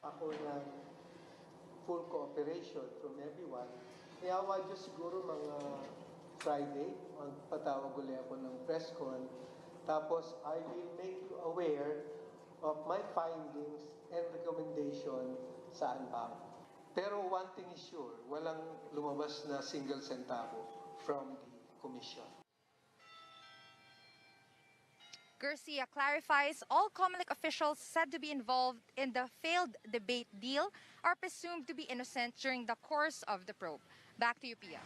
ako ng full cooperation from everyone. Kaya Diyos siguro mga Friday, patawag ulit ako ng press con. Tapos I will make you aware of my findings and recommendation sa ANBAC. Pero one thing is sure, walang lumabas na single centavo from the Commission. Garcia clarifies all COMELEC officials said to be involved in the failed debate deal are presumed to be innocent during the course of the probe. Back to you, Pia.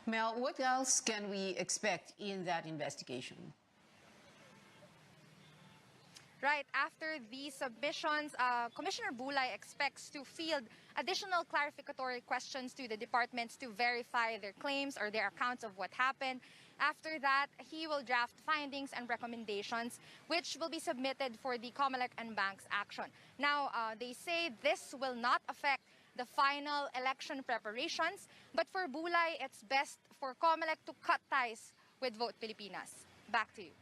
Mel, what else can we expect in that investigation? Right after these submissions, Commissioner Bulay expects to field additional clarificatory questions to the departments to verify their claims or their accounts of what happened. After that, he will draft findings and recommendations, which will be submitted for the COMELEC and banks action. Now, they say this will not affect the final election preparations, but for Bulay, it's best for COMELEC to cut ties with Vote Pilipinas. Back to you.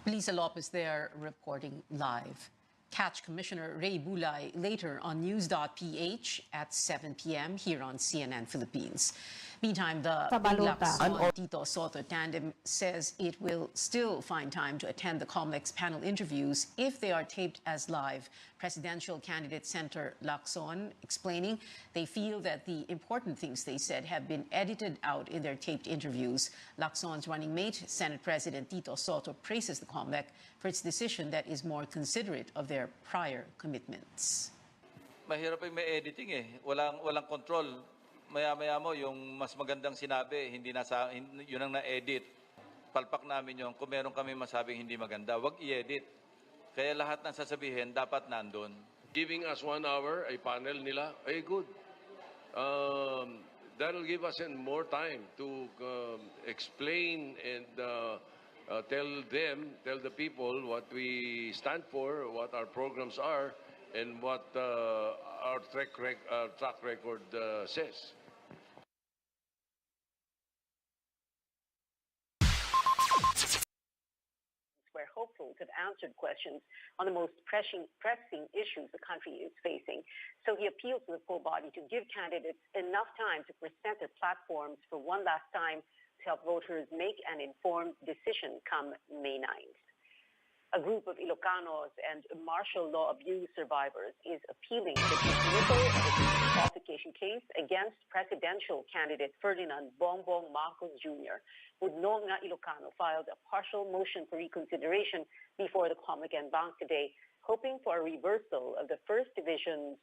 Lisa Lopez there reporting live. Catch Commissioner Ray Bulay later on news.ph at 7 p.m. here on CNN Philippines. Meantime, the Lacson Tito Soto tandem says it will still find time to attend the COMELEC's panel interviews if they are taped as live. Presidential candidate Senator Lacson explaining they feel that the important things they said have been edited out in their taped interviews. Lacson's running mate, Senate President Tito Soto, praises the COMELEC for its decision that is more considerate of their prior commitments. Mahirap yung may editing eh. Walang control. Maya-maya mo yung mas magandang sinabi, yun ang na-edit. Palpak namin yung kung meron kami masabing hindi maganda, wag i-edit. Kaya lahat ng sasabihin dapat nandun. Giving us 1 hour, ay panel nila, ay good. That'll give us more time to explain and tell the people what we stand for, what our programs are, and what our track record says. We're hopeful to have answered questions on the most pressing issues the country is facing. So he appeals to the full body to give candidates enough time to present their platforms for one last time to help voters make an informed decision come May 9th. A group of Ilocanos and martial law abuse survivors is appealing the dismissal of a disqualification case against presidential candidate Ferdinand Bongbong Marcos Jr., with Nonga Ilocano filed a partial motion for reconsideration before the COMELEC and Bank today, hoping for a reversal of the First Division's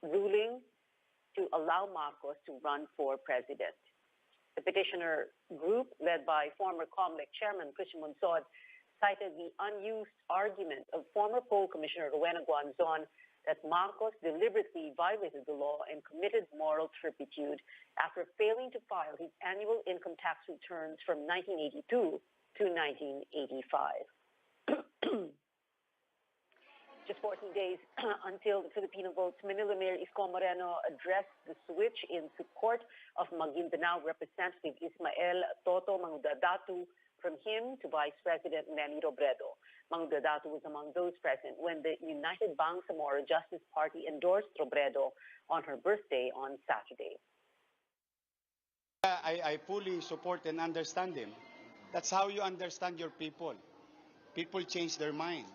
ruling to allow Marcos to run for president. The petitioner group, led by former COMELEC Chairman Christian Monsod, cited the unused argument of former poll commissioner Rowena Guanzon that Marcos deliberately violated the law and committed moral turpitude after failing to file his annual income tax returns from 1982 to 1985. Just 14 days until the Filipino votes, Manila Mayor Isko Moreno addressed the switch in support of Maguindanao Representative Ismael Toto Mangudadatu from him to Vice President Neni Robredo. Mangudadatu was among those present when the United Bangsamoro Justice Party endorsed Robredo on her birthday on Saturday. I fully support and understand him. That's how you understand your people. People change their mind.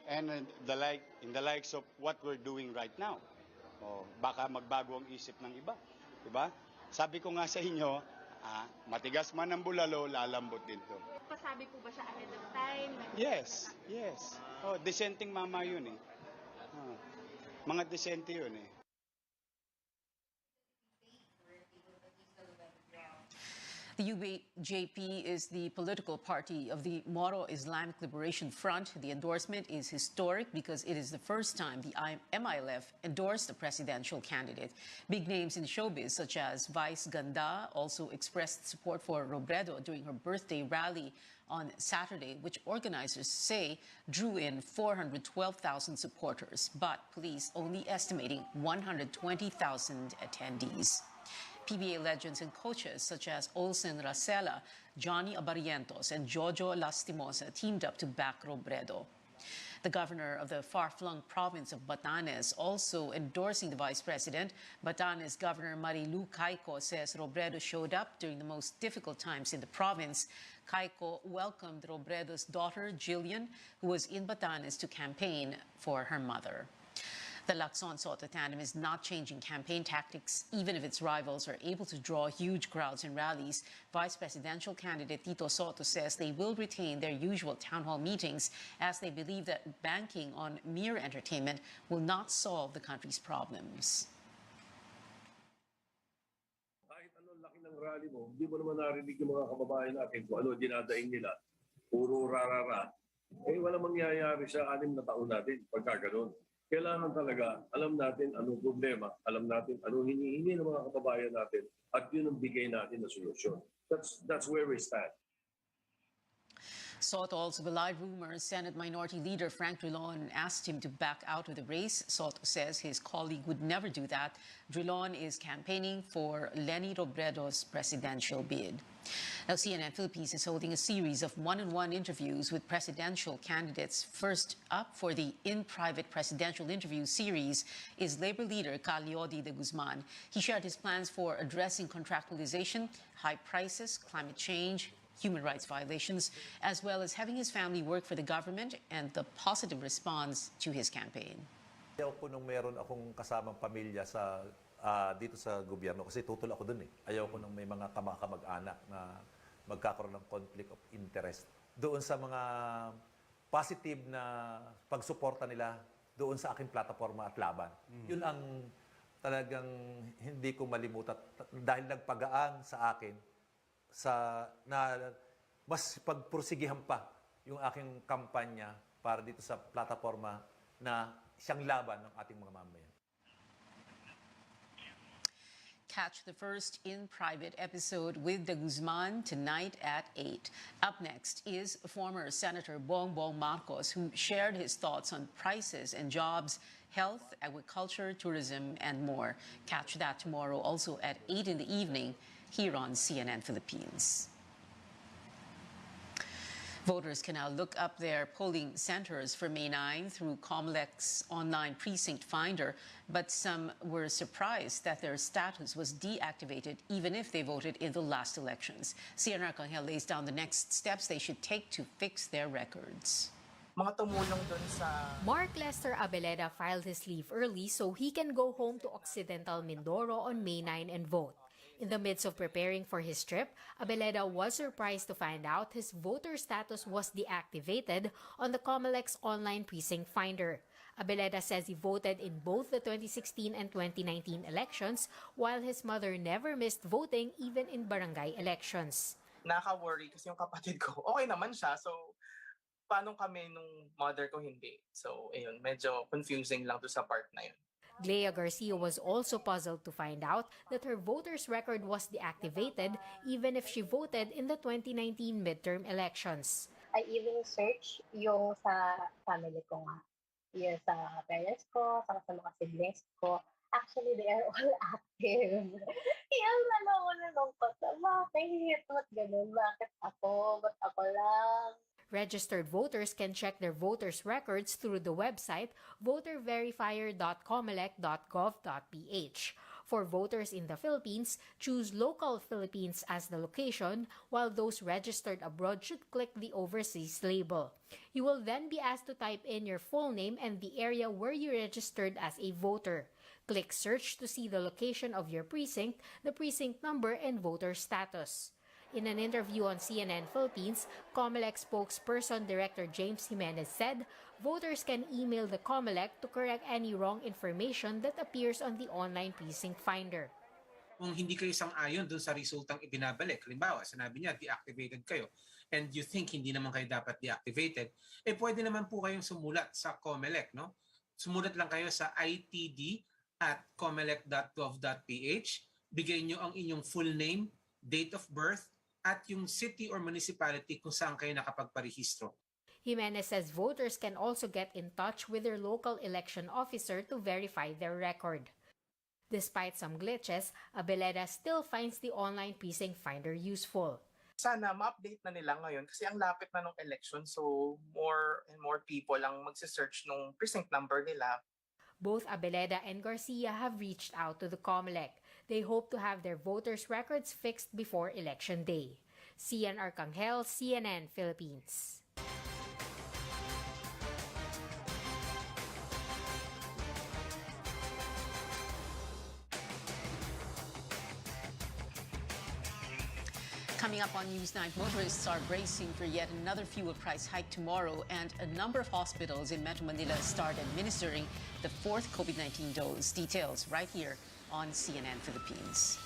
And in the likes of what we're doing right now. Baka magbago ang isip ng iba. Diba? Sabi ko nga sa inyo, matigas man ang bulalo, lalambot din to. Pasabi po ba siya ahead of time? Yes. Dissenting mama yun eh. Mga disente yun eh. The UJP is the political party of the Moro Islamic Liberation Front. The endorsement is historic because it is the first time the MILF endorsed a presidential candidate. Big names in showbiz such as Vice Ganda also expressed support for Robredo during her birthday rally on Saturday, which organizers say drew in 412,000 supporters, but police only estimating 120,000 attendees. PBA legends and coaches such as Olsen Racela, Johnny Abarientos, and Jojo Lastimosa teamed up to back Robredo. The governor of the far-flung province of Batanes also endorsing the vice president. Batanes Governor Marilu Caico says Robredo showed up during the most difficult times in the province. Caico welcomed Robredo's daughter, Jillian, who was in Batanes to campaign for her mother. The Lacson-Soto tandem is not changing campaign tactics, even if its rivals are able to draw huge crowds in rallies. Vice presidential candidate Tito Soto says they will retain their usual town hall meetings as they believe that banking on mere entertainment will not solve the country's problems. Kahit anong laki ng rally mo, hindi mo naman narinig yung mga kababayan natin kung ano dinadaing nila. Puro rarara. Walang mangyayari sa 6 na taon natin pagka ganun. Kailangan talaga, alam natin anong problema, alam natin anong hinihingi ng mga kababayan natin, at yun ang bigay natin na solusyon. That's where we stand. Soto also belied rumors Senate Minority Leader Frank Drilon asked him to back out of the race. Soto says his colleague would never do that. Drilon is campaigning for Leni Robredo's presidential bid. Now, CNN Philippines is holding a series of one-on-one interviews with presidential candidates. First up for the In Private Presidential Interview series is Labor leader Calyodi de Guzman. He shared his plans for addressing contractualization, high prices, climate change, human rights violations, as well as having his family work for the government and the positive response to his campaign. Ayaw ko nung meron akong kasamang pamilya sa dito sa gobyerno kasi tutol ako dun eh. Ayaw ko nung may mga kamag-anak na magkakaroon ng conflict of interest. Doon sa mga positive na pagsuporta nila doon sa aking plataforma at laban. Yun ang talagang hindi ko malimutan dahil nagpagaan sa akin na mas pagpursigihan pa yung aking kampanya para dito sa plataforma na siyang laban ng ating mga mamamayan. Catch the first In Private episode with De Guzman tonight at 8. Up next is former Senator Bongbong Marcos, who shared his thoughts on prices and jobs, health, agriculture, tourism, and more. Catch that tomorrow also at 8 in the evening here on CNN Philippines. Voters can now look up their polling centers for May 9 through COMELEC's online precinct finder, but some were surprised that their status was deactivated even if they voted in the last elections. CNN Arcangel lays down the next steps they should take to fix their records. Mark Lester Abeleda filed his leave early so he can go home to Occidental Mindoro on May 9 and vote. In the midst of preparing for his trip, Abeleda was surprised to find out his voter status was deactivated on the COMELEC's online precinct finder. Abeleda says he voted in both the 2016 and 2019 elections, while his mother never missed voting even in barangay elections. Nakaka-worry kasi yung kapatid ko, okay naman siya. So, paano kami nung mother ko hindi? So, ayun, medyo confusing lang to sa part na yun. Glea Garcia was also puzzled to find out that her voter's record was deactivated even if she voted in the 2019 midterm elections. I even searched yung sa family ko nga. Yung sa parents ko, sa mga siblings ko. Actually, they are all active. Yung nalungkot na, bakit? Ba't ganun? Bakit ako? Ba't ako lang? Registered voters can check their voters' records through the website voterverifier.comelec.gov.ph. For voters in the Philippines, choose local Philippines as the location, while those registered abroad should click the overseas label. You will then be asked to type in your full name and the area where you registered as a voter. Click search to see the location of your precinct, the precinct number, and voter status. In an interview on CNN Philippines, COMELEC spokesperson Director James Jimenez said voters can email the COMELEC to correct any wrong information that appears on the online precinct finder. Kung hindi kayo sang-ayon dun sa resultang ibinabalik, halimbawa, sinabi niya, deactivated kayo, and you think hindi naman kayo dapat deactivated, pwede naman po kayong sumulat sa COMELEC, no? Sumulat lang kayo sa itd@comelec.gov.ph, bigay nyo ang inyong full name, date of birth, at yung city or municipality kung saan kayo nakapagparehistro. Jimenez says voters can also get in touch with their local election officer to verify their record. Despite some glitches, Abeleda still finds the online precinct finder useful. Sana ma-update na nila ngayon kasi ang lapit na ng election, so more and more people ang magse-search nung precinct number nila. Both Abeleda and Garcia have reached out to the COMELEC. They hope to have their voters' records fixed before Election Day. Cian Arcangel, CNN Philippines. Coming up on Newsnight, motorists are bracing for yet another fuel price hike tomorrow, and a number of hospitals in Metro Manila start administering the fourth COVID-19 dose. Details right here on CNN Philippines.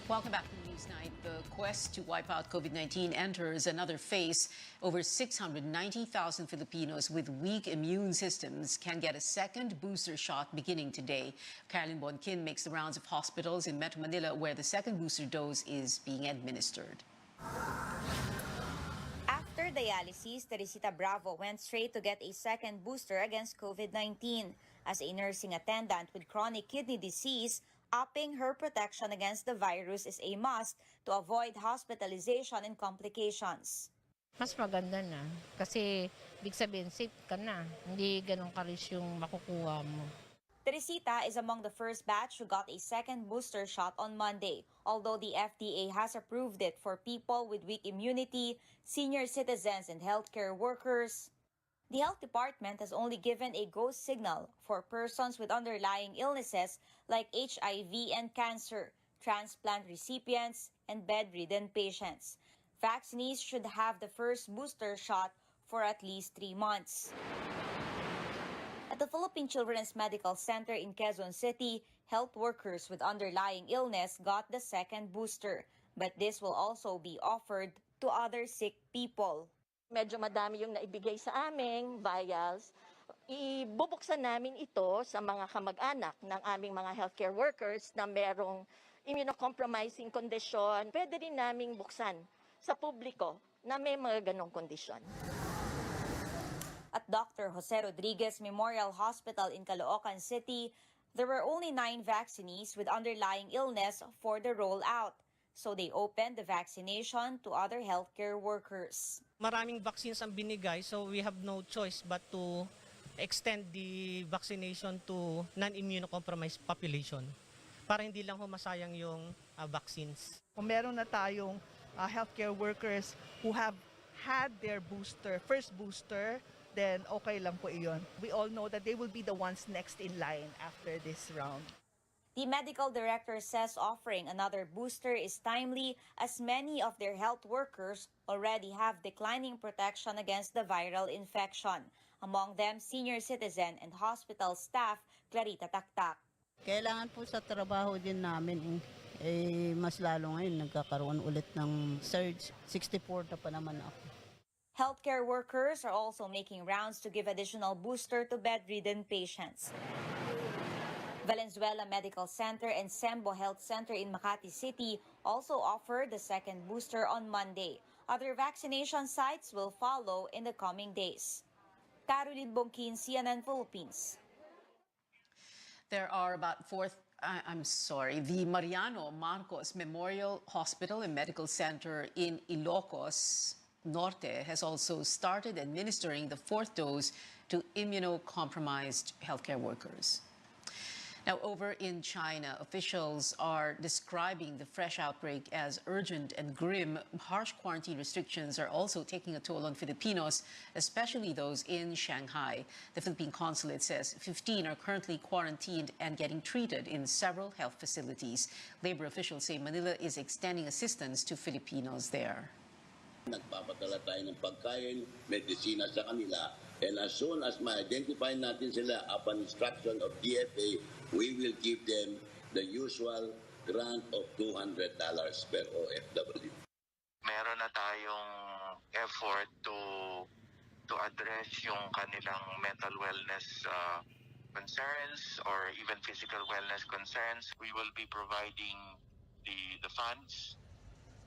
Welcome back to Newsnight. The quest to wipe out COVID-19 enters another phase. Over 690,000 Filipinos with weak immune systems can get a second booster shot beginning today. Carolyn Bonkin makes the rounds of hospitals in Metro Manila where the second booster dose is being administered. After dialysis, Teresita Bravo went straight to get a second booster against COVID-19. As a nursing attendant with chronic kidney disease, upping her protection against the virus is a must to avoid hospitalization and complications. Mas maganda na kasi big sabihin safe ka na. Hindi ganun ka-risk yung makukuha mo. Teresita is among the first batch who got a second booster shot on Monday, although the FDA has approved it for people with weak immunity, senior citizens, and healthcare workers. The health department has only given a go signal for persons with underlying illnesses like HIV and cancer, transplant recipients, and bedridden patients. Vaccinees should have the first booster shot for at least 3 months. At the Philippine Children's Medical Center in Quezon City, health workers with underlying illness got the second booster, but this will also be offered to other sick people. Medyo madami yung naibigay sa aming vials. Ibubuksan namin ito sa mga kamag-anak ng aming mga healthcare workers na merong immunocompromising kondisyon. Pwede rin naming buksan sa publiko na may mga ganong kondisyon. At Dr. Jose Rodriguez Memorial Hospital in Caloocan City, there were only 9 vaccinees with underlying illness for the rollout. So they opened the vaccination to other healthcare workers. Maraming vaccines ang binigay, so we have no choice but to extend the vaccination to non-immunocompromised population para hindi lang humasayang yung vaccines. Kung meron na tayong healthcare workers who have had their first booster, then okay lang po iyon. We all know that they will be the ones next in line after this round. The medical director says offering another booster is timely as many of their health workers already have declining protection against the viral infection. Among them, senior citizen and hospital staff Clarita Taktak. Kailangan po sa trabaho din namin mas lalo ngayon nagkakaroon ulit ng surge. 64 na pa naman ako. Healthcare workers are also making rounds to give additional booster to bedridden patients. Valenzuela Medical Center and Sembo Health Center in Makati City also offered the second booster on Monday. Other vaccination sites will follow in the coming days. Caroline Bongkin, CNN Philippines. There are about the Mariano Marcos Memorial Hospital and Medical Center in Ilocos Norte has also started administering the 4th dose to immunocompromised healthcare workers. Now, over in China, officials are describing the fresh outbreak as urgent and grim. Harsh quarantine restrictions are also taking a toll on Filipinos, especially those in Shanghai. The Philippine consulate says 15 are currently quarantined and getting treated in several health facilities. Labor officials say Manila is extending assistance to Filipinos there. Nagpapadala tayo ng pagkain, medisina sa kanila, and as soon as ma-identify natin sila upon instruction of DFA, we will give them the usual grant of $200 per OFW. Meron na tayong effort to address yung kanilang mental wellness concerns or even physical wellness concerns. We will be providing the funds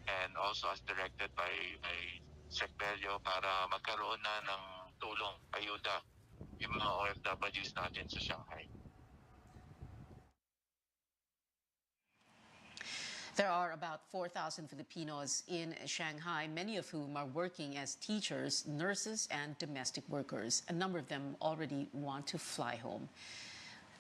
and also as directed by Secretary para magkaroon na ng tulong, ayuda yung mga OFWs natin sa Shanghai. There are about 4,000 Filipinos in Shanghai, many of whom are working as teachers, nurses, and domestic workers. A number of them already want to fly home.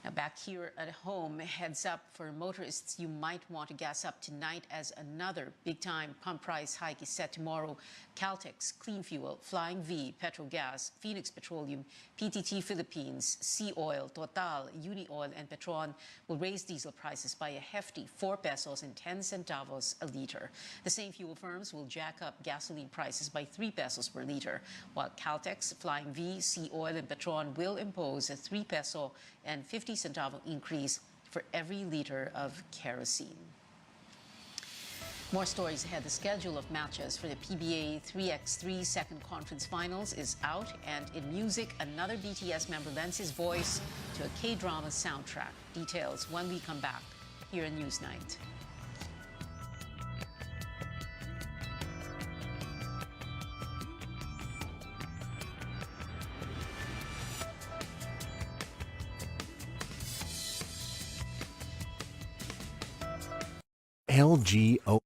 Now, back here at home, heads up for motorists. You might want to gas up tonight as another big-time pump price hike is set tomorrow. Caltex, Clean Fuel, Flying V, Petrogas, Phoenix Petroleum, PTT Philippines, Sea Oil, Total, Unioil, and Petron will raise diesel prices by a hefty 4 pesos and 10 centavos a liter. The same fuel firms will jack up gasoline prices by 3 pesos per liter, while Caltex, Flying V, Sea Oil, and Petron will impose a 3 peso and 50 centavo increase for every liter of kerosene. More stories ahead. The schedule of matches for the PBA 3x3 second conference finals is out, and in music, another BTS member lends his voice to a K-drama soundtrack. Details when we come back here in Newsnight. LGO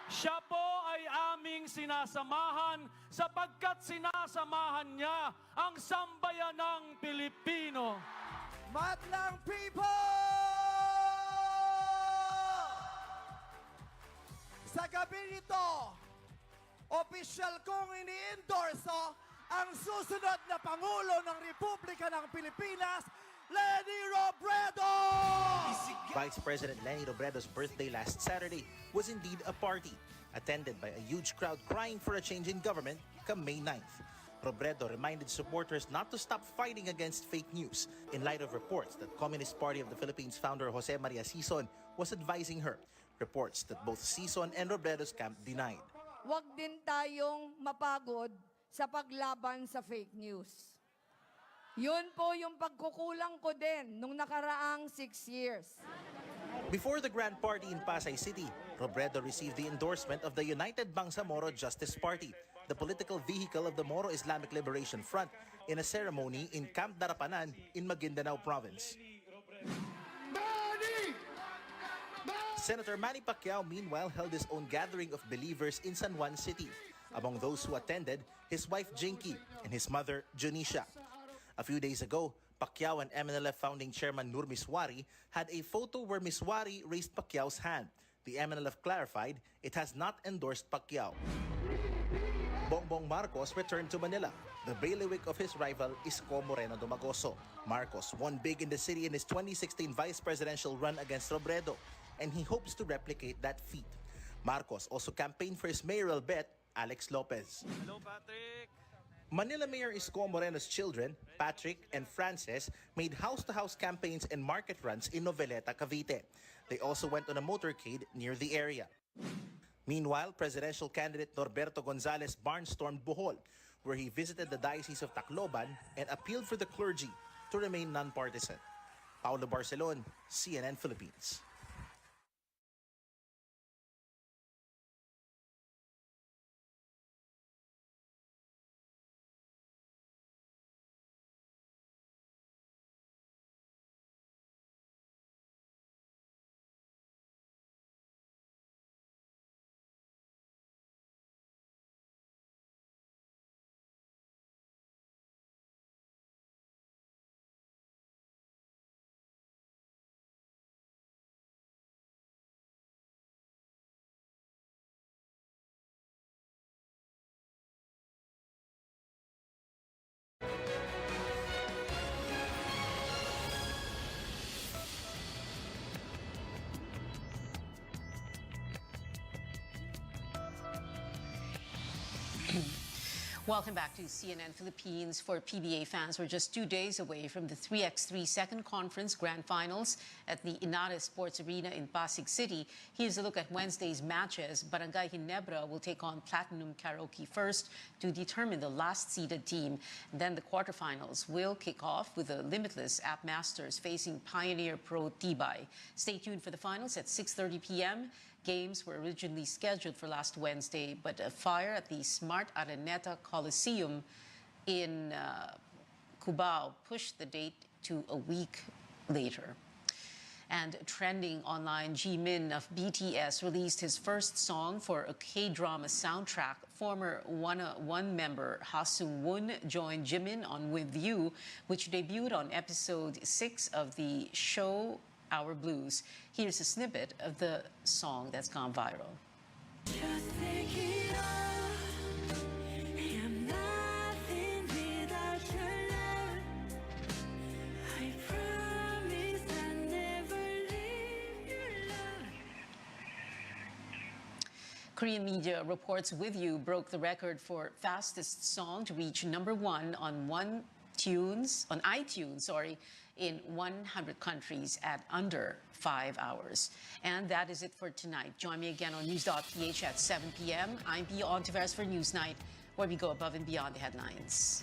Siya po ay aming sinasamahan sapagkat sinasamahan niya ang sambayanang Pilipino. Madlang people! Sa gabi nito, opisyal kong ini-endorso ang susunod na Pangulo ng Republika ng Pilipinas, Leni Robredo! Vice President Leni Robredo's birthday last Saturday was indeed a party, attended by a huge crowd crying for a change in government come May 9th. Robredo reminded supporters not to stop fighting against fake news in light of reports that Communist Party of the Philippines founder Jose Maria Sison was advising her, reports that both Sison and Robredo's camp denied. Huwag din tayong mapagod sa paglaban sa fake news. Yun po yung pagkukulang ko din nung nakaraang 6 years. Before the grand party in Pasay City, Robredo received the endorsement of the United Bangsamoro Justice Party, the political vehicle of the Moro Islamic Liberation Front, in a ceremony in Camp Darapanan in Maguindanao Province. Senator Manny Pacquiao meanwhile held his own gathering of believers in San Juan City. Among those who attended, his wife Jinky and his mother Junisha. A few days ago, Pacquiao and MNLF founding chairman Nur Miswari had a photo where Miswari raised Pacquiao's hand. The MNLF clarified it has not endorsed Pacquiao. Bongbong Marcos returned to Manila. The bailiwick of his rival, Isko Moreno Domagoso. Marcos won big in the city in his 2016 vice presidential run against Robredo, and he hopes to replicate that feat. Marcos also campaigned for his mayoral bet, Alex Lopez. Hello, Patrick. Manila Mayor Isko Moreno's children, Patrick and Frances, made house-to-house campaigns and market runs in Noveleta, Cavite. They also went on a motorcade near the area. Meanwhile, presidential candidate Norberto Gonzales barnstormed Bohol, where he visited the Diocese of Tacloban and appealed for the clergy to remain non-partisan. Paulo Barcelon, CNN Philippines. Welcome back to CNN Philippines. For PBA fans, we're just 2 days away from the 3x3 second conference grand finals at the Inares Sports Arena in Pasig City. Here's a look at Wednesday's matches. Barangay Ginebra will take on Platinum Karaoke first to determine the last seeded team. Then the quarterfinals will kick off with the Limitless App Masters facing Pioneer Pro Tibay. Stay tuned for the finals at 6:30 p.m. Games were originally scheduled for last Wednesday, but a fire at the Smart Araneta Coliseum in Cubao pushed the date to a week later. And trending online, Jimin of BTS released his first song for a K-drama soundtrack. Former One member Ha Sung-woon joined Jimin on With You, which debuted on episode 6 of the show Our Blues. Here's a snippet of the song that's gone viral. Korean media reports With You broke the record for fastest song to reach #1 on iTunes, in 100 countries at under 5 hours. And that is it for tonight. Join me again on News.ph at 7 p.m. I'm Honteveros for Newsnight, where we go above and beyond the headlines.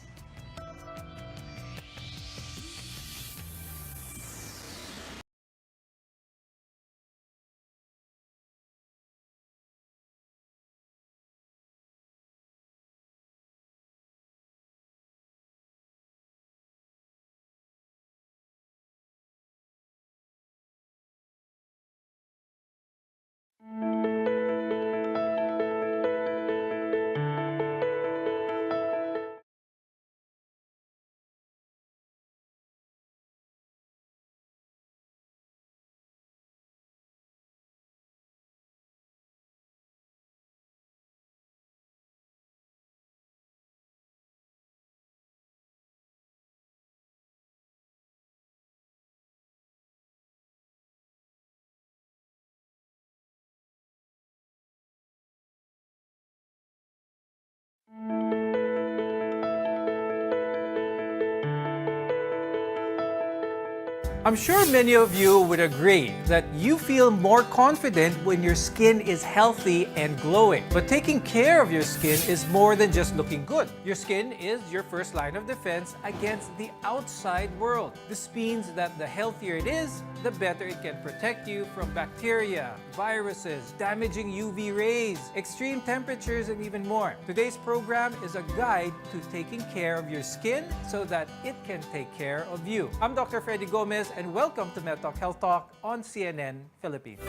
I'm sure many of you would agree that you feel more confident when your skin is healthy and glowing. But taking care of your skin is more than just looking good. Your skin is your first line of defense against the outside world. This means that the healthier it is, the better it can protect you from bacteria, viruses, damaging UV rays, extreme temperatures, and even more. Today's program is a guide to taking care of your skin so that it can take care of you. I'm Dr. Freddy Gomez, and welcome to MedTalk Health Talk on CNN Philippines.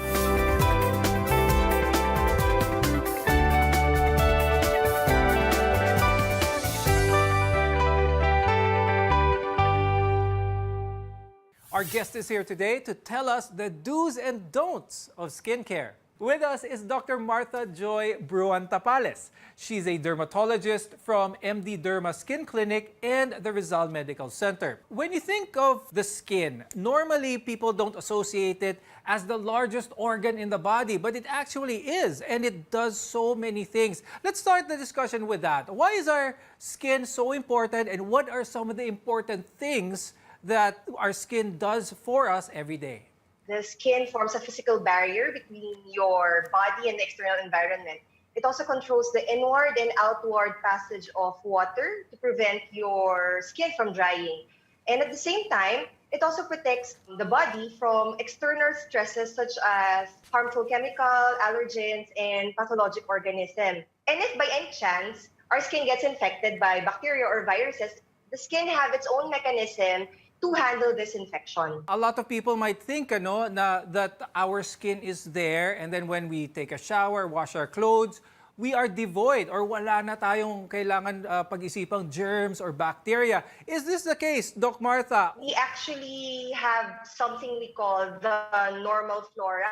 Our guest is here today to tell us the do's and don'ts of skincare. With us is Dr. Martha Joy Bruan Tapales. She's a dermatologist from MD Derma Skin Clinic and the Rizal Medical Center. When you think of the skin, normally people don't associate it as the largest organ in the body, but it actually is, and it does so many things. Let's start the discussion with that. Why is our skin so important, and what are some of the important things that our skin does for us every day? The skin forms a physical barrier between your body and the external environment. It also controls the inward and outward passage of water to prevent your skin from drying. And at the same time, it also protects the body from external stresses such as harmful chemical, allergens, and pathologic organisms. And if by any chance our skin gets infected by bacteria or viruses, the skin have its own mechanism to handle this infection. A lot of people might think that our skin is there, and then when we take a shower, wash our clothes, we are devoid or wala na tayong kailangan pag-isipang germs or bacteria. Is this the case, Doc Martha? We actually have something we call the normal flora.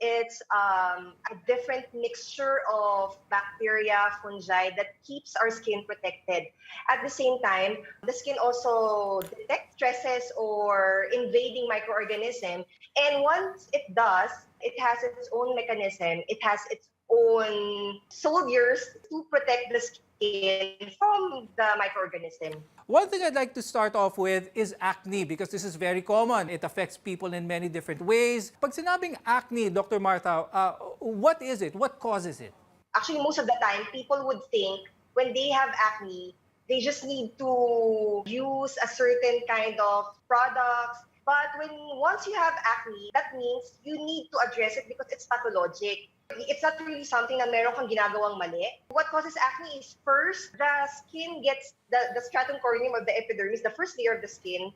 It's a different mixture of bacteria, fungi that keeps our skin protected. At the same time, the skin also detects stresses or invading microorganisms. And once it does, it has its own mechanism. It has its own soldiers to protect the skin from the microorganism. One thing I'd like to start off with is acne, because this is very common. It affects people in many different ways. Pag sinabing acne, Dr. Martha, what is it? What causes it? Actually, most of the time, people would think when they have acne, they just need to use a certain kind of products. But once you have acne, that means you need to address it because it's pathologic. It's not really something na meron kang ginagawang mali. What causes acne is first, the skin gets, the stratum corneum of the epidermis, the first layer of the skin,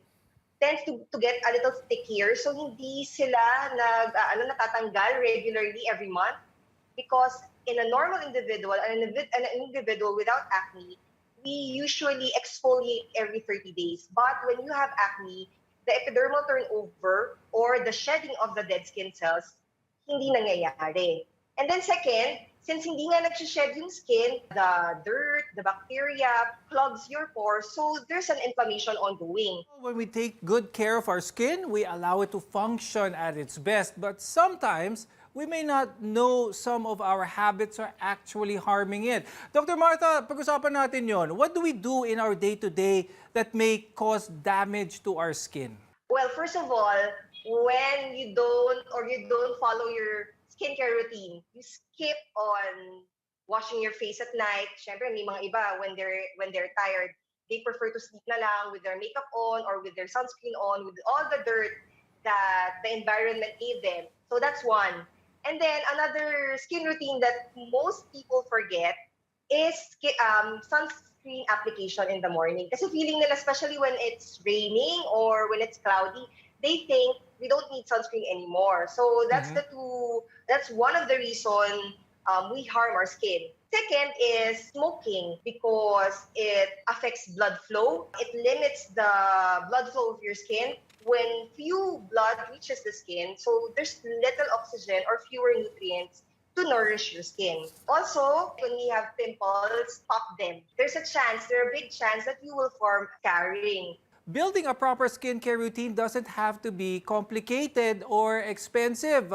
tends to get a little stickier. So hindi sila natatanggal regularly every month. Because in a normal individual, an individual without acne, we usually exfoliate every 30 days. But when you have acne, the epidermal turnover or the shedding of the dead skin cells, hindi nangyayari. And then second, since hindi nga nagsished yung skin, the dirt, the bacteria clogs your pores, so there's an inflammation ongoing. When we take good care of our skin, we allow it to function at its best. But sometimes, we may not know some of our habits are actually harming it. Dr. Martha, pag-usapan natin yon. What do we do in our day-to-day that may cause damage to our skin? Well, first of all, when you don't follow your skincare routine, you skip on washing your face at night. Syempre, may mga iba, when they're tired, they prefer to sleep na lang with their makeup on or with their sunscreen on, with all the dirt that the environment gave them. So that's one. And then another skin routine that most people forget is sunscreen application in the morning. Kasi feeling nila, especially when it's raining or when it's cloudy, they think we don't need sunscreen anymore. So that's that's one of the reasons we harm our skin. Second is smoking, because it affects blood flow. It limits the blood flow of your skin when few blood reaches the skin. So there's little oxygen or fewer nutrients to nourish your skin. Also, when we have pimples, pop them. There's a big chance that you will form scarring. Building a proper skincare routine doesn't have to be complicated or expensive.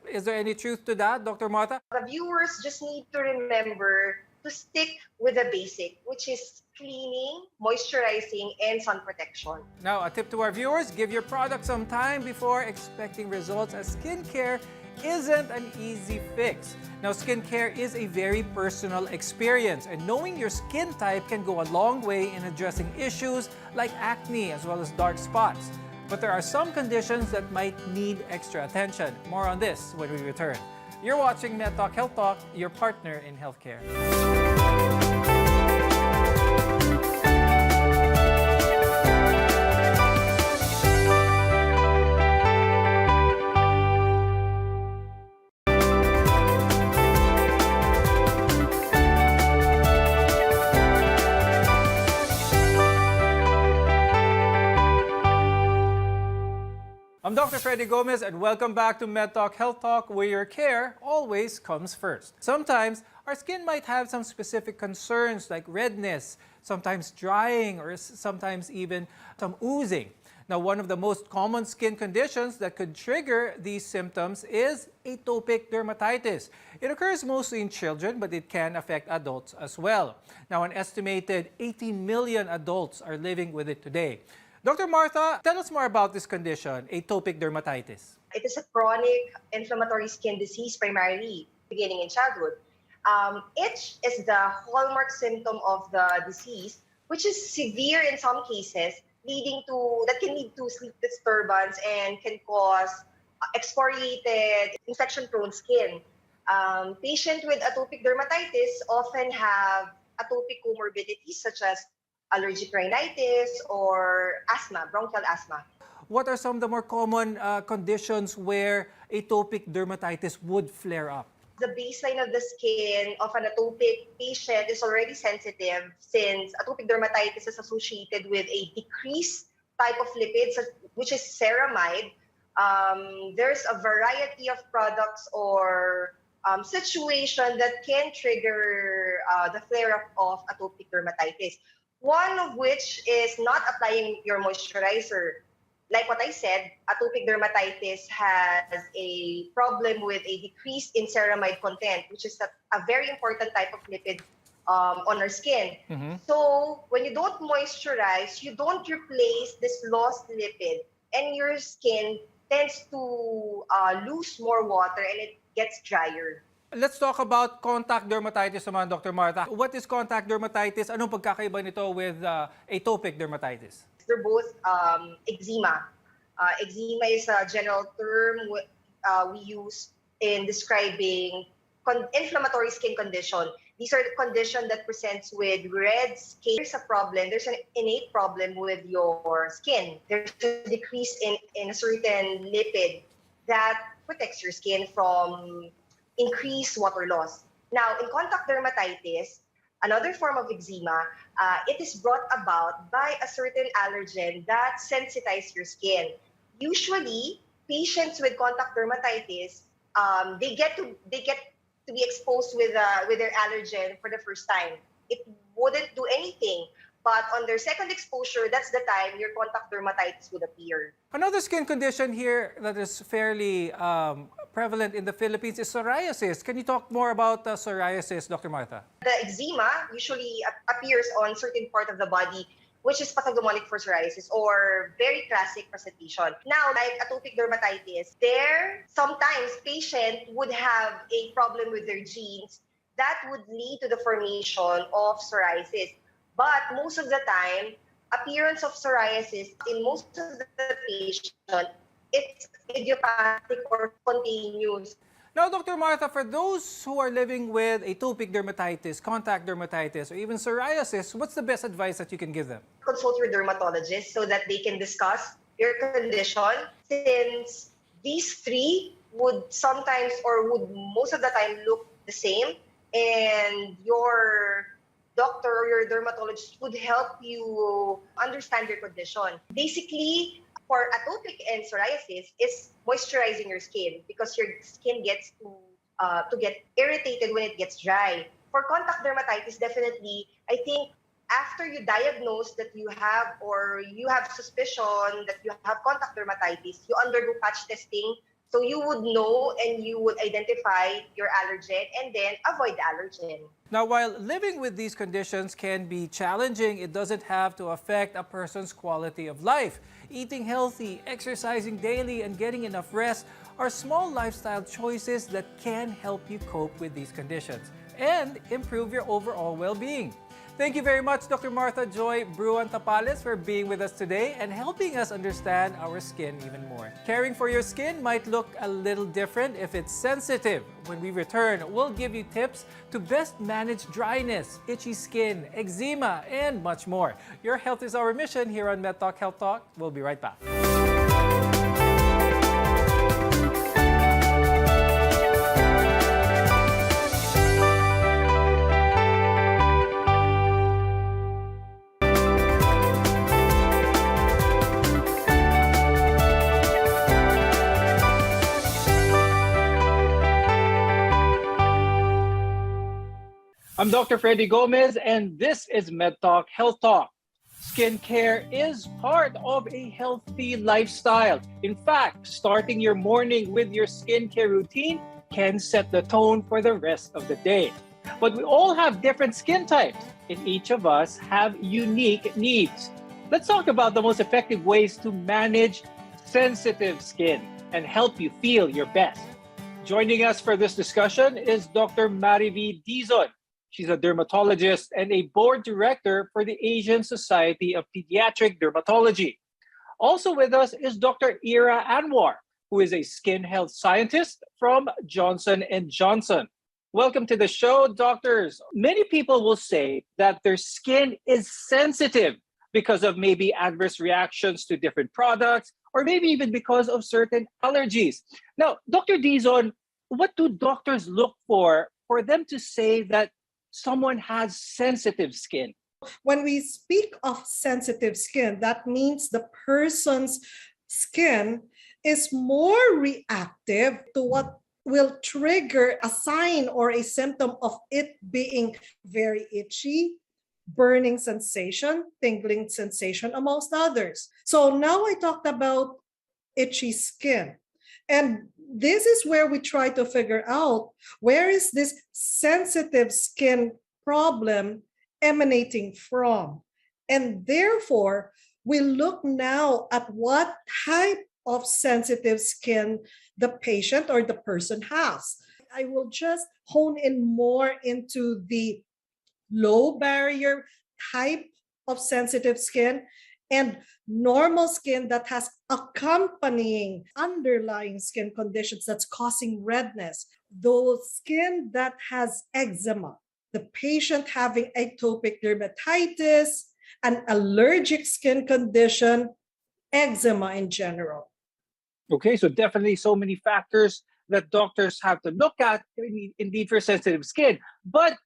Is there any truth to that, Dr. Martha? The viewers just need to remember to stick with the basic, which is cleaning, moisturizing, and sun protection. Now, a tip to our viewers, give your product some time before expecting results, as skincare isn't an easy fix. Now, skincare is a very personal experience, and knowing your skin type can go a long way in addressing issues like acne as well as dark spots. But there are some conditions that might need extra attention. More on this when we return. You're watching MedTalk Health Talk, your partner in healthcare. I'm Dr. Freddy Gomez, and welcome back to MedTalk Health Talk, where your care always comes first. Sometimes our skin might have some specific concerns like redness, sometimes drying, or sometimes even some oozing. Now, one of the most common skin conditions that could trigger these symptoms is atopic dermatitis. It occurs mostly in children, but it can affect adults as well. Now, an estimated 18 million adults are living with it today. Dr. Martha, tell us more about this condition, atopic dermatitis. It is a chronic inflammatory skin disease, primarily beginning in childhood. Itch is the hallmark symptom of the disease, which is severe in some cases, that can lead to sleep disturbance and can cause excoriated, infection-prone skin. Patients with atopic dermatitis often have atopic comorbidities such as allergic rhinitis or asthma, bronchial asthma. What are some of the more common conditions where atopic dermatitis would flare up? The baseline of the skin of an atopic patient is already sensitive, since atopic dermatitis is associated with a decreased type of lipids, which is ceramide. There's a variety of products or situation that can trigger the flare-up of atopic dermatitis. One of which is not applying your moisturizer. Like what I said, atopic dermatitis has a problem with a decrease in ceramide content, which is a very important type of lipid on our skin. So when you don't moisturize, you don't replace this lost lipid, and your skin tends to lose more water and it gets drier. Let's talk about contact dermatitis naman, Dr. Martha. What is contact dermatitis? Anong pagkakaiba nito with atopic dermatitis? They're both eczema. Eczema is a general term we use in describing inflammatory skin condition. These are the condition that presents with red skin. There's a problem. There's an innate problem with your skin. There's a decrease in a certain lipid that protects your skin from increased water loss. Now, in contact dermatitis, another form of eczema, it is brought about by a certain allergen that sensitizes your skin. Usually, patients with contact dermatitis, they get to be exposed with their allergen for the first time. It wouldn't do anything. But on their second exposure, that's the time your contact dermatitis would appear. Another skin condition here that is fairly prevalent in the Philippines is psoriasis. Can you talk more about psoriasis, Dr. Martha? The eczema usually appears on certain part of the body, which is pathognomonic for psoriasis or very classic presentation. Now, like atopic dermatitis, sometimes patient would have a problem with their genes that would lead to the formation of psoriasis. But most of the time, appearance of psoriasis in most of the patients, it's idiopathic or spontaneous. Now, Dr. Martha, for those who are living with atopic dermatitis, contact dermatitis, or even psoriasis, what's the best advice that you can give them? Consult your dermatologist so that they can discuss your condition, since these three would sometimes or would most of the time look the same, and your doctor or your dermatologist would help you understand your condition. Basically, for atopic and psoriasis, is moisturizing your skin, because your skin gets to get irritated when it gets dry. For contact dermatitis, definitely, I think after you diagnose that you have, or you have suspicion that you have contact dermatitis, you undergo patch testing So you would know and you would identify your allergen and then avoid the allergen. Now, while living with these conditions can be challenging, it doesn't have to affect a person's quality of life. Eating healthy, exercising daily, and getting enough rest are small lifestyle choices that can help you cope with these conditions and improve your overall well-being. Thank you very much, Dr. Martha Joy Bruan-Tapales, for being with us today and helping us understand our skin even more. Caring for your skin might look a little different if it's sensitive. When we return, we'll give you tips to best manage dryness, itchy skin, eczema, and much more. Your health is our mission here on MedTalk Health Talk. We'll be right back. I'm Dr. Freddy Gomez, and this is MedTalk Health Talk. Skincare is part of a healthy lifestyle. In fact, starting your morning with your skincare routine can set the tone for the rest of the day. But we all have different skin types, and each of us have unique needs. Let's talk about the most effective ways to manage sensitive skin and help you feel your best. Joining us for this discussion is Dr. Marivi Dizon. She's a dermatologist and a board director for the Asian Society of Pediatric Dermatology. Also with us is Dr. Ira Anwar, who is a skin health scientist from Johnson & Johnson. Welcome to the show, doctors. Many people will say that their skin is sensitive because of maybe adverse reactions to different products, or maybe even because of certain allergies. Now, Dr. Dizon, what do doctors look for them to say that someone has sensitive skin? When we speak of sensitive skin, that means the person's skin is more reactive to what will trigger a sign or a symptom of it being very itchy, burning sensation, tingling sensation, amongst others. So now I talked about itchy skin. And this is where we try to figure out where is this sensitive skin problem emanating from. And therefore, we look now at what type of sensitive skin the patient or the person has. I will just hone in more into the low barrier type of sensitive skin and normal skin that has accompanying underlying skin conditions that's causing redness. Those skin that has eczema, the patient having atopic dermatitis, an allergic skin condition, eczema in general. Okay, so definitely so many factors that doctors have to look at, indeed, for sensitive skin. But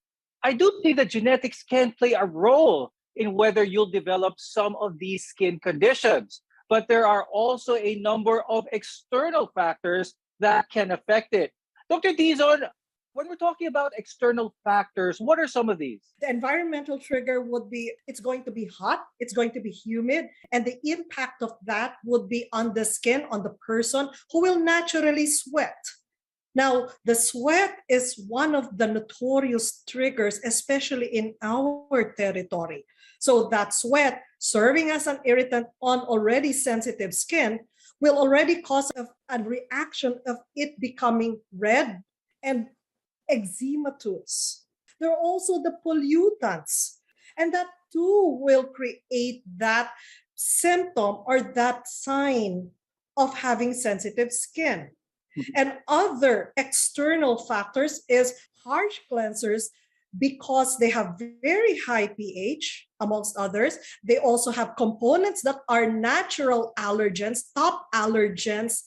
I do think that genetics can play a role in whether you'll develop some of these skin conditions. But there are also a number of external factors that can affect it. Dr. Dizon, when we're talking about external factors, what are some of these? The environmental trigger would be, it's going to be hot, it's going to be humid, and the impact of that would be on the skin, on the person who will naturally sweat. Now, the sweat is one of the notorious triggers, especially in our territory. So that sweat, serving as an irritant on already sensitive skin, will already cause a reaction of it becoming red and eczematous. There are also the pollutants, and that too will create that symptom or that sign of having sensitive skin. And other external factors is harsh cleansers, because they have very high pH, amongst others. They also have components that are natural allergens, top allergens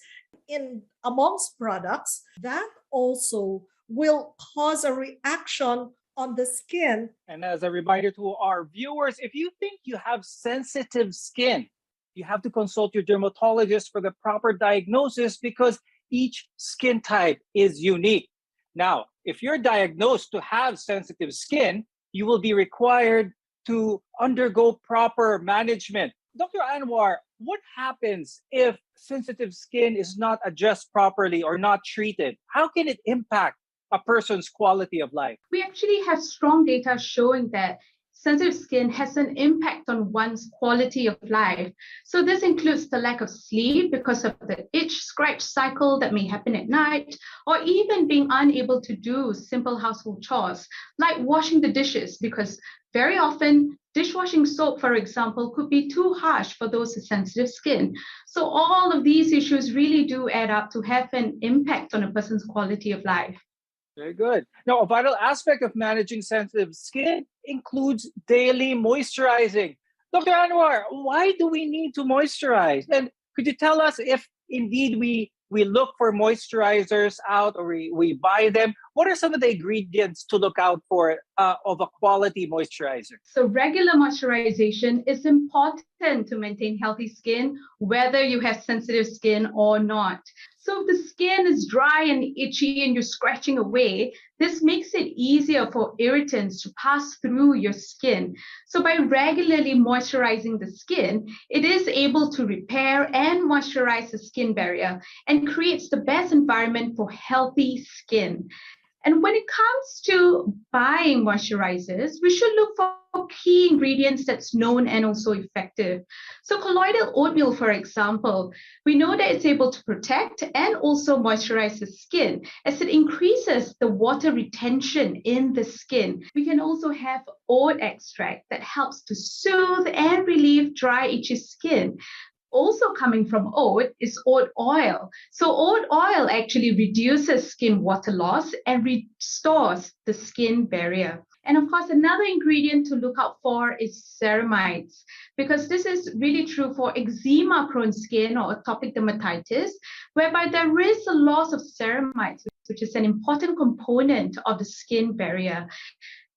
in amongst products that also will cause a reaction on the skin. And as a reminder to our viewers, if you think you have sensitive skin, you have to consult your dermatologist for the proper diagnosis, because each skin type is unique. Now, if you're diagnosed to have sensitive skin, you will be required to undergo proper management. Dr. Anwar, what happens if sensitive skin is not addressed properly or not treated? How can it impact a person's quality of life? We actually have strong data showing that sensitive skin has an impact on one's quality of life. So this includes the lack of sleep because of the itch scratch cycle that may happen at night, or even being unable to do simple household chores like washing the dishes, because very often dishwashing soap, for example, could be too harsh for those with sensitive skin. So all of these issues really do add up to have an impact on a person's quality of life. Very good. Now, a vital aspect of managing sensitive skin includes daily moisturizing. Dr. Anwar, why do we need to moisturize? And could you tell us if indeed we look for moisturizers out or we buy them? What are some of the ingredients to look out for of a quality moisturizer? So regular moisturization is important to maintain healthy skin, whether you have sensitive skin or not. So if the skin is dry and itchy and you're scratching away, this makes it easier for irritants to pass through your skin. So by regularly moisturizing the skin, it is able to repair and moisturize the skin barrier and creates the best environment for healthy skin. And when it comes to buying moisturizers, we should look for key ingredients that's known and also effective. So colloidal oatmeal, for example, we know that it's able to protect and also moisturize the skin as it increases the water retention in the skin. We can also have oat extract that helps to soothe and relieve dry, itchy skin. Also coming from oat is oat oil. So oat oil actually reduces skin water loss and restores the skin barrier. And of course, another ingredient to look out for is ceramides, because this is really true for eczema-prone skin or atopic dermatitis, whereby there is a loss of ceramides, which is an important component of the skin barrier.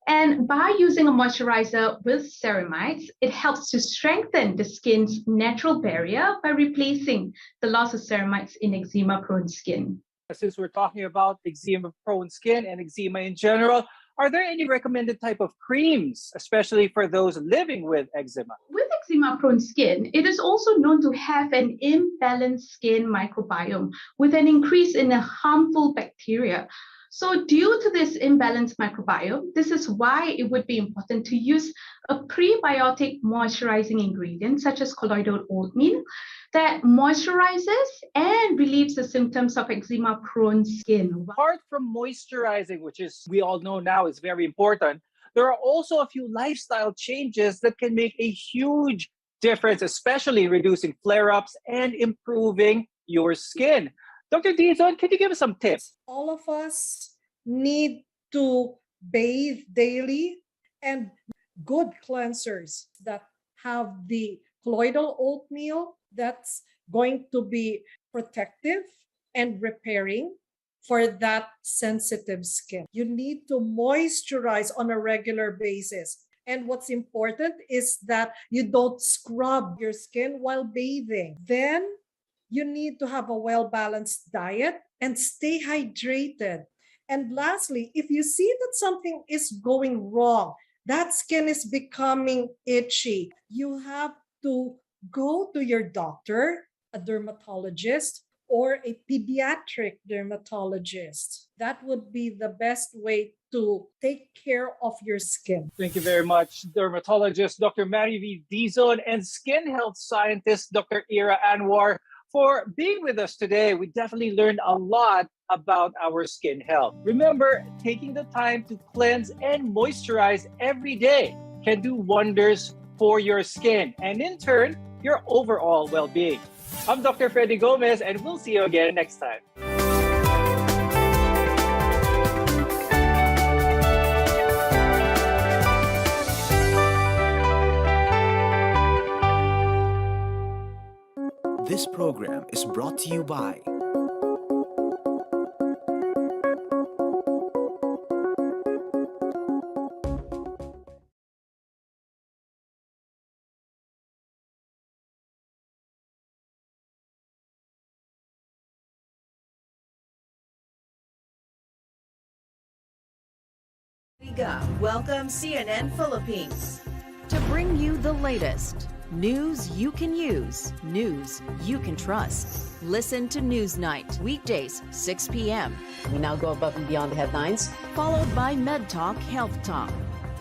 And by using a moisturizer with ceramides, it helps to strengthen the skin's natural barrier by replacing the loss of ceramides in eczema-prone skin. Since we're talking about eczema-prone skin and eczema in general, are there any recommended type of creams, especially for those living with eczema? With eczema-prone skin, it is also known to have an imbalanced skin microbiome with an increase in the harmful bacteria. So due to this imbalanced microbiome, this is why it would be important to use a prebiotic moisturizing ingredient such as colloidal oatmeal that moisturizes and relieves the symptoms of eczema-prone skin. Apart from moisturizing, which is we all know now is very important, there are also a few lifestyle changes that can make a huge difference, especially reducing flare-ups and improving your skin. Dr. Dizon, can you give us some tips? All of us need to bathe daily, and good cleansers that have the colloidal oatmeal that's going to be protective and repairing for that sensitive skin. You need to moisturize on a regular basis. And what's important is that you don't scrub your skin while bathing. Then you need to have a well-balanced diet and stay hydrated. And lastly, if you see that something is going wrong, that skin is becoming itchy, you have to go to your doctor, a dermatologist, or a pediatric dermatologist. That would be the best way to take care of your skin. Thank you very much, dermatologist Dr. Mary V. Dizon and skin health scientist Dr. Ira Anwar, for being with us today. We definitely learned a lot about our skin health. Remember, taking the time to cleanse and moisturize every day can do wonders for your skin and in turn, your overall well-being. I'm Dr. Freddy Gomez and we'll see you again next time. This program is brought to you by Welcome CNN Philippines to bring you the latest News you can use. News you can trust. Listen to Newsnight, weekdays, 6 p.m. We now go above and beyond the headlines. Followed by Med Talk, Health Talk.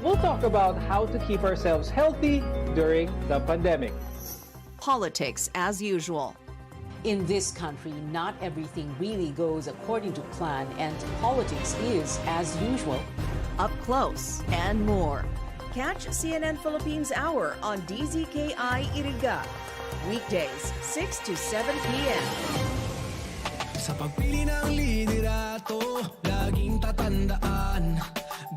We'll talk about how to keep ourselves healthy during the pandemic. Politics as usual. In this country, not everything really goes according to plan, and politics is as usual. Up close and more. Catch CNN Philippines Hour on DZKI-IRIGA. Weekdays, 6 to 7 p.m. Sa pagpili ng liderato, laging tatandaan,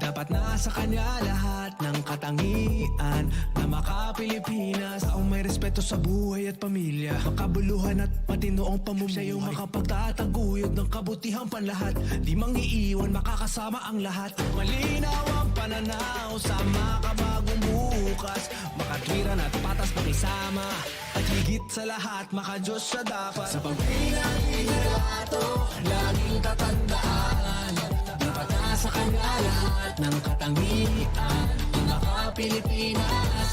dapat nasa kanya lahat ng katangian na maka-Pilipinas, taong may respeto sa buhay at pamilya, makabuluhan at matinoong pamumuhay, siya yung makapagtataguyod ng kabutihang panlahat, di mangiiwan, makakasama ang lahat. Malinaw ang pananaw sa makabagong bukas, makatwiran at patas pakisama, at higit sa lahat, makadiyos siya dapat. Sa pagpili ng liderato, laging tatandaan, dapat nasa kanya lahat ng katangian, maka-Pilipinas,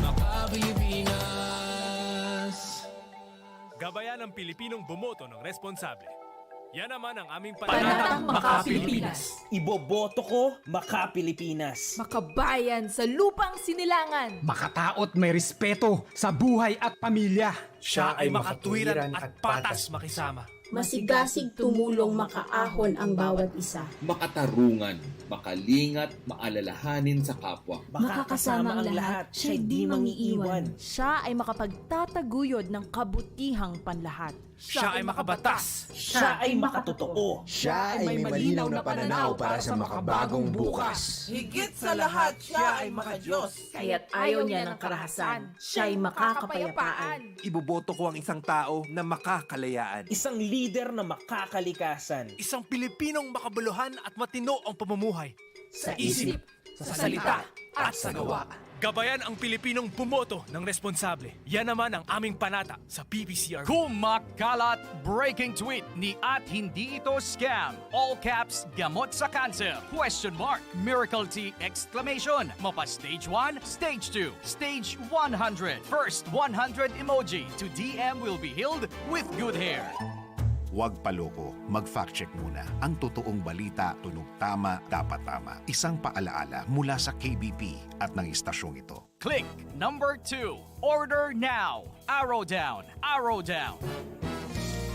maka-Pilipinas. Gabayan ng Pilipinong bumoto ng responsable. Yan naman ang aming Panatang Maka-Pilipinas. Iboboto ko, Maka-Pilipinas. Makabayan sa lupang sinilangan. Makataot may respeto sa buhay at pamilya. Siya ay makatwiran at patas makisama. Masigasig tumulong makaahon ang bawat isa. Makatarungan, makalingat, maalalahanin sa kapwa. Makakasama ang lahat, siya'y di mangiiwan. Siya ay makapagtataguyod ng kabutihang panlahat. Siya ay makabatas. Siya ay makatotoo. Siya ay may malinaw na pananaw para sa makabagong bukas. Higit sa lahat, siya ay makadiyos. Kaya't ayaw niya ng karahasan. Siya ay makakapayapaan. Iboboto ko ang isang tao na makakalayaan. Isang leader na makakalikasan. Isang Pilipinong makabuluhan at matino ang pamumuhay. Sa isip, sa salita, at sa gawa. Gabayan ang Pilipinong bumoto ng responsable. Yan naman ang aming panata sa PPCR. Kumakalat breaking tweet ni at hindi ito scam. All caps gamot sa cancer. Question mark. Miracle tea exclamation. Mapa stage 1, stage 2, stage 100. First 100 emoji to DM will be healed with good hair. Huwag paloko, mag-fact check muna. Ang totoong balita, tunog tama, dapat tama. Isang paalaala mula sa KBP at ng istasyong ito. Click number 2. Order now. Arrow down. Arrow down.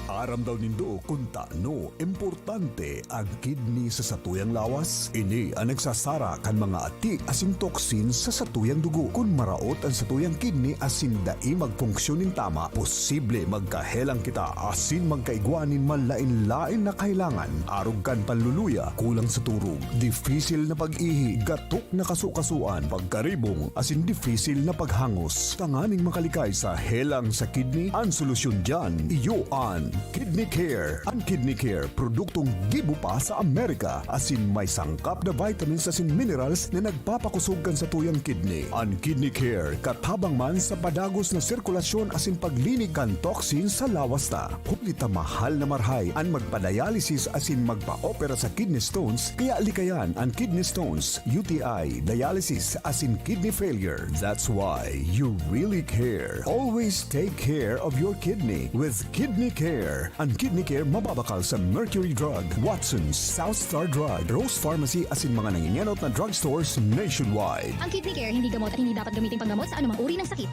Aram daw nindo kung taano importante ang kidney sa satuyang lawas. Ini ang nagsasara kan mga ati asin toksin sa satuyang dugo. Kung maraot ang satuyang kidney asin dai magfunksyonin tama, posible magkahelang kita asin magkaigwanin manlain-lain na kailangan. Arog kan panluluya, kulang sa turog, difisil na pag-ihi, gatok na kasukasuan, pagkaribong asin difisil na paghangos. Tanganing makalikay sa helang sa kidney, ang solusyon dyan, iyo an Kidney Care. Ang Kidney Care, produktong gibo pa sa Amerika. Asin may sangkap na vitamins asin minerals na nagpapakusog sa tuyang kidney. Ang Kidney Care, katabang man sa padagos na sirkulasyon asin paglinig kan toxin sa lawas ta. Hulita mahal na marhay ang magpa-dialysis asin magpa-opera sa kidney stones, kaya likayan ang kidney stones, UTI, dialysis asin kidney failure. That's why you really care. Always take care of your kidney with Kidney Care. Ang Kidney Care mababakal sa Mercury Drug, Watson's, South Star Drug, Rose Pharmacy asin mga nangingenot na drugstores nationwide. Ang Kidney Care hindi gamot at hindi dapat gamitin panggamot sa anumang uri ng sakit.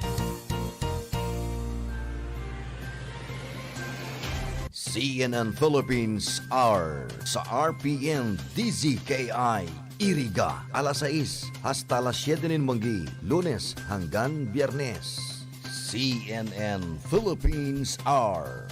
CNN Philippines Hour sa RPN-DZKI-IRIGA alas 6 hasta alas 7 ng manggi, Lunes hanggang Biyernes. CNN Philippines Hour.